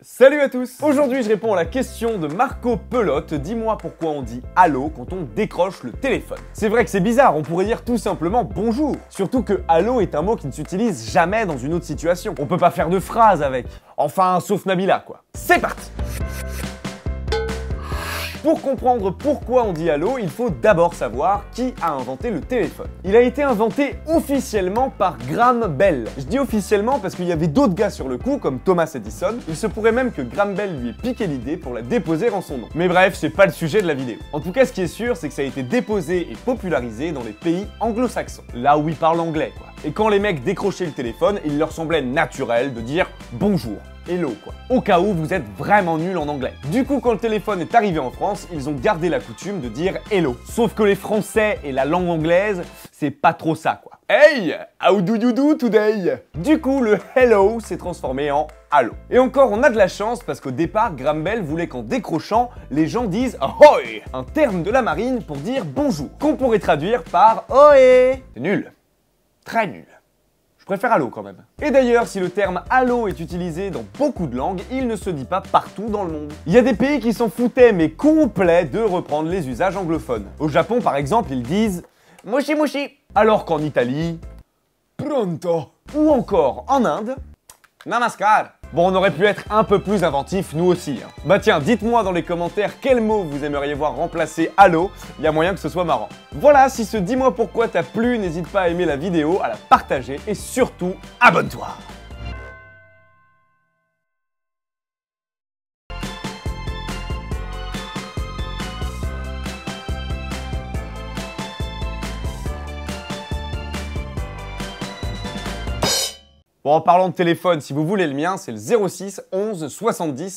Salut à tous! Aujourd'hui je réponds à la question de Marco Pelote, dis-moi pourquoi on dit allô quand on décroche le téléphone. C'est vrai que c'est bizarre, on pourrait dire tout simplement bonjour. Surtout que allô est un mot qui ne s'utilise jamais dans une autre situation. On peut pas faire de phrase avec. Enfin, sauf Nabila quoi. C'est parti! Pour comprendre pourquoi on dit allô, il faut d'abord savoir qui a inventé le téléphone. Il a été inventé officiellement par Graham Bell. Je dis officiellement parce qu'il y avait d'autres gars sur le coup, comme Thomas Edison. Il se pourrait même que Graham Bell lui ait piqué l'idée pour la déposer en son nom. Mais bref, c'est pas le sujet de la vidéo. En tout cas, ce qui est sûr, c'est que ça a été déposé et popularisé dans les pays anglo-saxons. Là où ils parlent anglais, quoi. Et quand les mecs décrochaient le téléphone, il leur semblait naturel de dire bonjour. Hello quoi, au cas où vous êtes vraiment nul en anglais. Du coup, quand le téléphone est arrivé en France, ils ont gardé la coutume de dire hello. Sauf que les Français et la langue anglaise, c'est pas trop ça quoi. Hey, how do you do today? Du coup, le hello s'est transformé en allô. Et encore, on a de la chance parce qu'au départ, Graham Bell voulait qu'en décrochant, les gens disent ahoy, un terme de la marine pour dire bonjour, qu'on pourrait traduire par ohé. C'est nul, très nul. Je préfère allô quand même. Et d'ailleurs, si le terme allô est utilisé dans beaucoup de langues, il ne se dit pas partout dans le monde. Il y a des pays qui s'en foutaient, mais complets, de reprendre les usages anglophones. Au Japon, par exemple, ils disent moshi moshi, alors qu'en Italie, pronto. Ou encore en Inde, namaskar. Bon, on aurait pu être un peu plus inventif, nous aussi. Hein. Bah tiens, dites-moi dans les commentaires quel mot vous aimeriez voir remplacer allô, il y a moyen que ce soit marrant. Voilà, si ce dis-moi pourquoi t'a plu, n'hésite pas à aimer la vidéo, à la partager et surtout, abonne-toi. Bon, en parlant de téléphone, si vous voulez le mien, c'est le 06 11 70